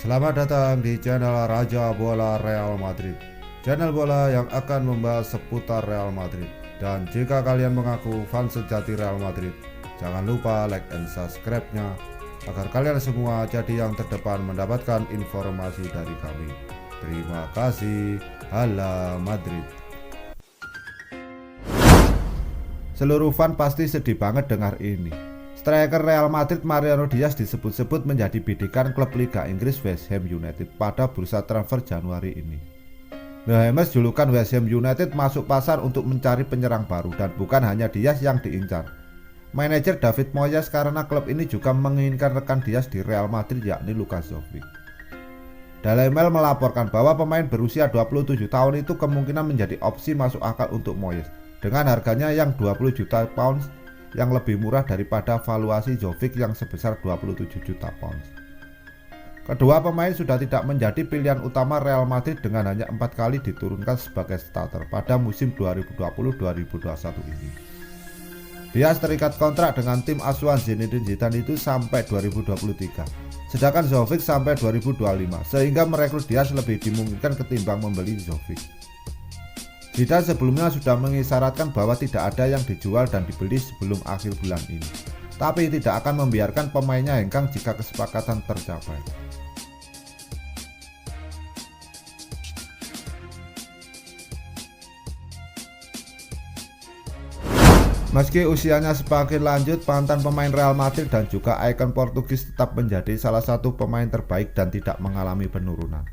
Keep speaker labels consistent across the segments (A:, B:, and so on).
A: Selamat datang di channel Raja Bola Real Madrid, channel bola yang akan membahas seputar Real Madrid. Dan jika kalian mengaku fans sejati Real Madrid, jangan lupa like and subscribe-nya agar kalian semua jadi yang terdepan mendapatkan informasi dari kami. Terima kasih. Hala Madrid. Seluruh fan pasti sedih banget dengar ini. Striker Real Madrid Mariano Diaz disebut-sebut menjadi bidikan klub Liga Inggris West Ham United pada bursa transfer Januari ini. The Hammers julukan West Ham United masuk pasar untuk mencari penyerang baru, dan bukan hanya Diaz yang diincar. Manajer David Moyes karena klub ini juga menginginkan rekan Diaz di Real Madrid, yakni Luka Jovic. Daily Mail melaporkan bahwa pemain berusia 27 tahun itu kemungkinan menjadi opsi masuk akal untuk Moyes dengan harganya yang 20 juta pounds, yang lebih murah daripada valuasi Jovic yang sebesar 27 juta pounds. Kedua pemain sudah tidak menjadi pilihan utama Real Madrid dengan hanya 4 kali diturunkan sebagai starter pada musim 2020-2021 ini. Diaz terikat kontrak dengan tim asuhan Zinedine Zidane itu sampai 2023, sedangkan Jovic sampai 2025, sehingga merekrut Diaz lebih dimungkinkan ketimbang membeli Jovic. Zidane sebelumnya sudah mengisyaratkan bahwa tidak ada yang dijual dan dibeli sebelum akhir bulan ini, tapi tidak akan membiarkan pemainnya hengkang jika kesepakatan tercapai. Meski usianya semakin lanjut, mantan pemain Real Madrid dan juga ikon Portugis tetap menjadi salah satu pemain terbaik dan tidak mengalami penurunan.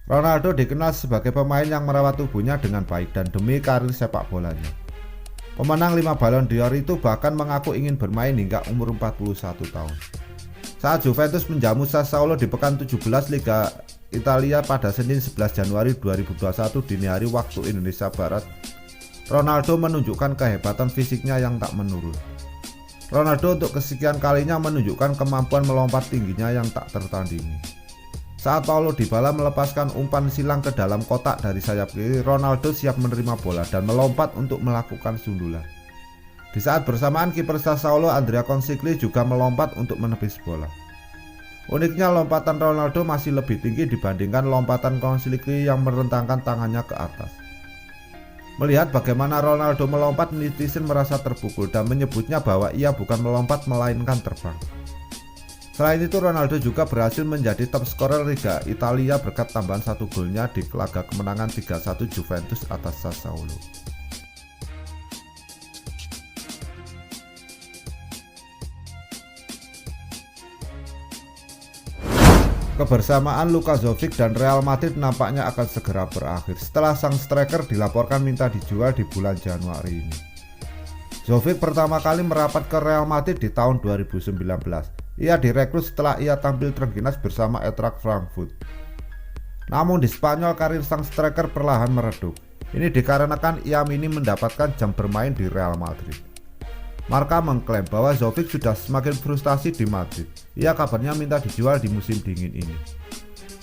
A: Ronaldo dikenal sebagai pemain yang merawat tubuhnya dengan baik dan demi karir sepak bolanya. Pemenang 5 Ballon d'Or itu bahkan mengaku ingin bermain hingga umur 41 tahun. Saat Juventus menjamu Sassuolo di pekan 17 Liga Italia pada Senin 11 Januari 2021 dini hari waktu Indonesia Barat, Ronaldo menunjukkan kehebatan fisiknya yang tak menurun. Ronaldo untuk kesekian kalinya menunjukkan kemampuan melompat tingginya yang tak tertandingi. Saat Paulo Dybala melepaskan umpan silang ke dalam kotak dari sayap kiri, Ronaldo siap menerima bola dan melompat untuk melakukan sundulan. Di saat bersamaan, kiper Sassuolo Andrea Consigli juga melompat untuk menepis bola. Uniknya, lompatan Ronaldo masih lebih tinggi dibandingkan lompatan Consigli yang merentangkan tangannya ke atas. Melihat bagaimana Ronaldo melompat, netizen merasa terpukul dan menyebutnya bahwa ia bukan melompat melainkan terbang. Selain itu, Ronaldo juga berhasil menjadi top scorer Liga Italia berkat tambahan 1 golnya di laga kemenangan 3-1 Juventus atas Sassuolo. Kebersamaan Luka Jovic dan Real Madrid nampaknya akan segera berakhir setelah sang striker dilaporkan minta dijual di bulan Januari ini. Jovic pertama kali merapat ke Real Madrid di tahun 2019. Ia direkrut setelah ia tampil terengginas bersama Eintracht Frankfurt. Namun di Spanyol, karir sang striker perlahan meredup. Ini dikarenakan ia minim mendapatkan jam bermain di Real Madrid. Marca mengklaim bahwa Jovic sudah semakin frustasi di Madrid. Ia kabarnya minta dijual di musim dingin ini.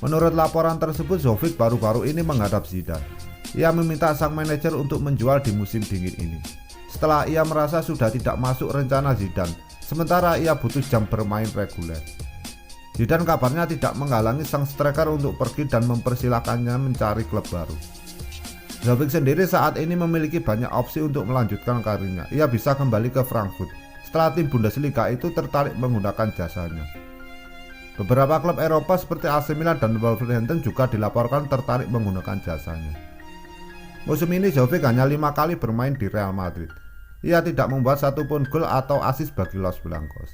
A: Menurut laporan tersebut, Jovic baru-baru ini menghadap Zidane. Ia meminta sang manajer untuk menjual di musim dingin ini, setelah ia merasa sudah tidak masuk rencana Zidane. Sementara ia butuh jam bermain reguler. Zidane kabarnya tidak menghalangi sang striker untuk pergi dan mempersilahkannya mencari klub baru. Jovic sendiri saat ini memiliki banyak opsi untuk melanjutkan karirnya. Ia bisa kembali ke Frankfurt setelah tim Bundesliga itu tertarik menggunakan jasanya. Beberapa klub Eropa seperti AC Milan dan Wolverhampton juga dilaporkan tertarik menggunakan jasanya. Musim ini Jovic hanya 5 kali bermain di Real Madrid. Ia tidak membuat satupun gol atau assist bagi Los Blancos.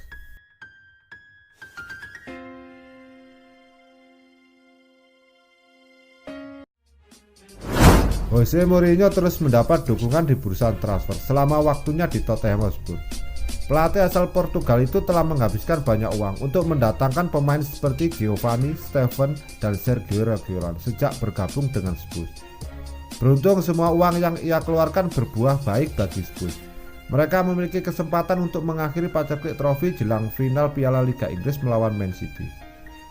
A: Jose Mourinho terus mendapat dukungan di bursa transfer selama waktunya di Tottenham Hotspur. Pelatih asal Portugal itu telah menghabiskan banyak uang untuk mendatangkan pemain seperti Giovanni, Steven, dan Sergio Reguilon sejak bergabung dengan Spurs. Beruntung semua uang yang ia keluarkan berbuah baik bagi Spurs. Mereka memiliki kesempatan untuk mengakhiri paceklik trofi jelang final Piala Liga Inggris melawan Man City.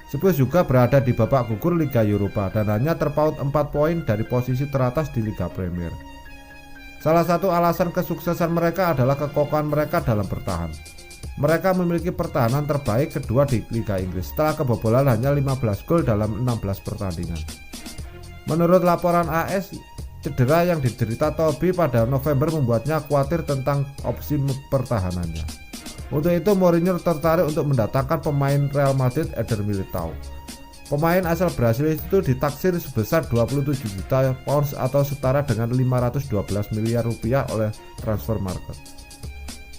A: Spurs juga berada di babak gugur Liga Eropa dan hanya terpaut 4 poin dari posisi teratas di Liga Premier. Salah satu alasan kesuksesan mereka adalah kekokohan mereka dalam bertahan. Mereka memiliki pertahanan terbaik kedua di Liga Inggris setelah kebobolan hanya 15 gol dalam 16 pertandingan. Menurut laporan AS, cedera yang diderita Toby pada November membuatnya khawatir tentang opsi pertahanannya. Untuk itu Mourinho tertarik untuk mendatangkan pemain Real Madrid Eder Militao. Pemain asal Brasil itu ditaksir sebesar 27 juta pounds atau setara dengan 512 miliar rupiah oleh Transfermarkt.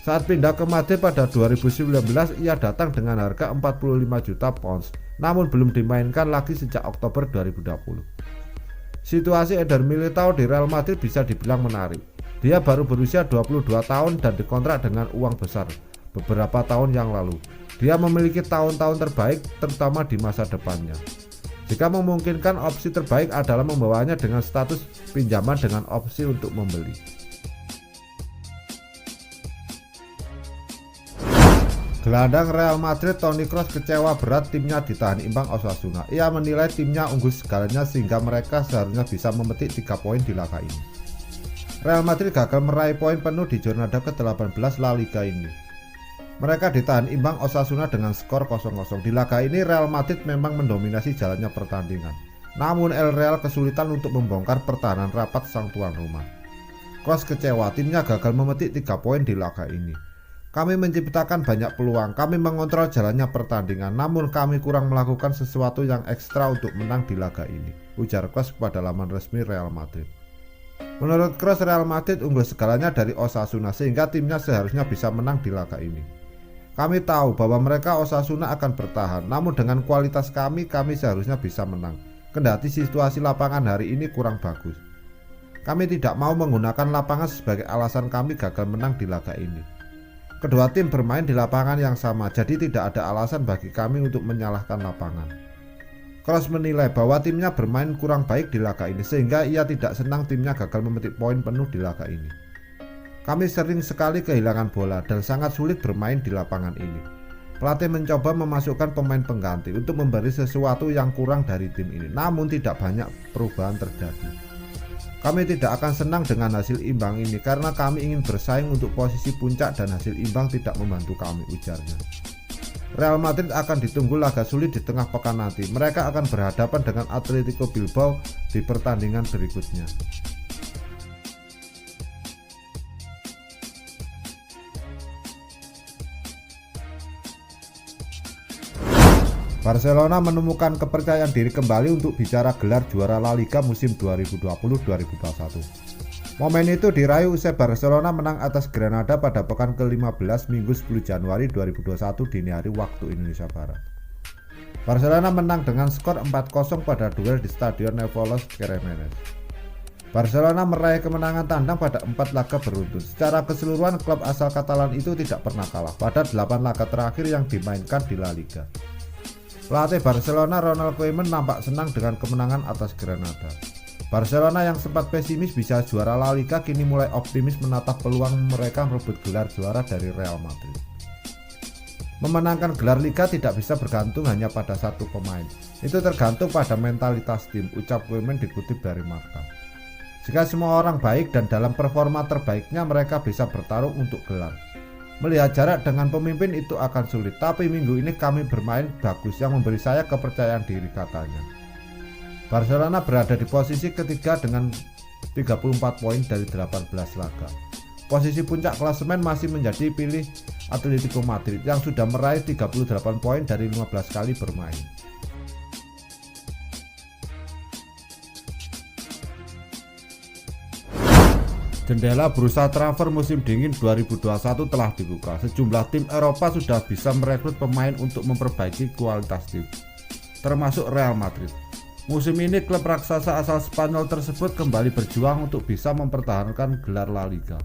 A: Saat pindah ke Madrid pada 2019, ia datang dengan harga 45 juta pounds, namun belum dimainkan lagi sejak Oktober 2020. Situasi Eder Militao di Real Madrid bisa dibilang menarik. Dia baru berusia 22 tahun dan dikontrak dengan uang besar beberapa tahun yang lalu. Dia memiliki tahun-tahun terbaik terutama di masa depannya. Jika memungkinkan, opsi terbaik adalah membawanya dengan status pinjaman dengan opsi untuk membeli. Gelandang Real Madrid Toni Kroos kecewa berat timnya ditahan imbang Osasuna. Ia menilai timnya unggul segalanya sehingga mereka seharusnya bisa memetik 3 poin di laga ini. Real Madrid gagal meraih poin penuh di jornada ke-18 La Liga ini. Mereka ditahan imbang Osasuna dengan skor 0-0. Di laga ini Real Madrid memang mendominasi jalannya pertandingan. Namun El Real kesulitan untuk membongkar pertahanan rapat sang tuan rumah. Kroos kecewa timnya gagal memetik 3 poin di laga ini. Kami menciptakan banyak peluang, kami mengontrol jalannya pertandingan, namun kami kurang melakukan sesuatu yang ekstra untuk menang di laga ini, ujar Kroos kepada laman resmi Real Madrid. Menurut Kroos, Real Madrid unggul segalanya dari Osasuna sehingga timnya seharusnya bisa menang di laga ini. Kami tahu bahwa mereka Osasuna akan bertahan, namun dengan kualitas kami seharusnya bisa menang. Kendati situasi lapangan hari ini kurang bagus. Kami tidak mau menggunakan lapangan sebagai alasan kami gagal menang di laga ini. Kedua tim bermain di lapangan yang sama, jadi tidak ada alasan bagi kami untuk menyalahkan lapangan. Kroos menilai bahwa timnya bermain kurang baik di laga ini sehingga ia tidak senang timnya gagal memetik poin penuh di laga ini. Kami sering sekali kehilangan bola dan sangat sulit bermain di lapangan ini. Pelatih mencoba memasukkan pemain pengganti untuk memberi sesuatu yang kurang dari tim ini, namun tidak banyak perubahan terjadi. Kami tidak akan senang dengan hasil imbang ini karena kami ingin bersaing untuk posisi puncak dan hasil imbang tidak membantu kami, ujarnya. Real Madrid akan ditunggu laga sulit di tengah pekan nanti. Mereka akan berhadapan dengan Atletico Bilbao di pertandingan berikutnya. Barcelona menemukan kepercayaan diri kembali untuk bicara gelar juara La Liga musim 2020-2021. Momen itu diraih usai Barcelona menang atas Granada pada pekan ke-15 Minggu 10 Januari 2021 dini hari waktu Indonesia Barat. Barcelona menang dengan skor 4-0 pada duel di Stadion Nevolos Cremenes. Barcelona meraih kemenangan tandang pada 4 laga beruntun. Secara keseluruhan klub asal Katalan itu tidak pernah kalah pada 8 laga terakhir yang dimainkan di La Liga. Pelatih Barcelona Ronald Koeman nampak senang dengan kemenangan atas Granada. Barcelona yang sempat pesimis bisa juara La Liga kini mulai optimis menatap peluang mereka merebut gelar juara dari Real Madrid. Memenangkan gelar Liga tidak bisa bergantung hanya pada satu pemain. Itu tergantung pada mentalitas tim, ucap Koeman dikutip dari Marca. Jika semua orang baik dan dalam performa terbaiknya mereka bisa bertarung untuk gelar. Melihat jarak dengan pemimpin itu akan sulit, tapi minggu ini kami bermain bagus yang memberi saya kepercayaan diri, katanya. Barcelona berada di posisi ketiga dengan 34 poin dari 18 laga. Posisi puncak klasemen masih menjadi pilih Atletico Madrid yang sudah meraih 38 poin dari 15 kali bermain. Jendela bursa transfer musim dingin 2021 telah dibuka. Sejumlah tim Eropa sudah bisa merekrut pemain untuk memperbaiki kualitas tim, termasuk Real Madrid. Musim ini klub raksasa asal Spanyol tersebut kembali berjuang untuk bisa mempertahankan gelar La Liga.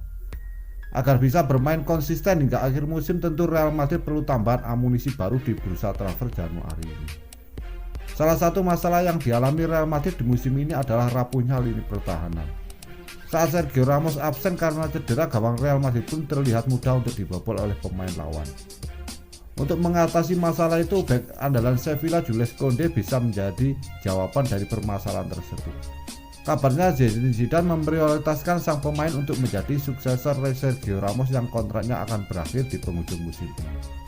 A: Agar bisa bermain konsisten hingga akhir musim, tentu Real Madrid perlu tambahan amunisi baru di bursa transfer Januari ini. Salah satu masalah yang dialami Real Madrid di musim ini adalah rapuhnya lini pertahanan. Saat Sergio Ramos absen karena cedera, gawang Real Madrid pun terlihat mudah untuk dibobol oleh pemain lawan. Untuk mengatasi masalah itu, bek andalan Sevilla Jules Koundé bisa menjadi jawaban dari permasalahan tersebut. Kabarnya Zinedine Zidane memprioritaskan sang pemain untuk menjadi suksesor Sergio Ramos yang kontraknya akan berakhir di penghujung musim ini.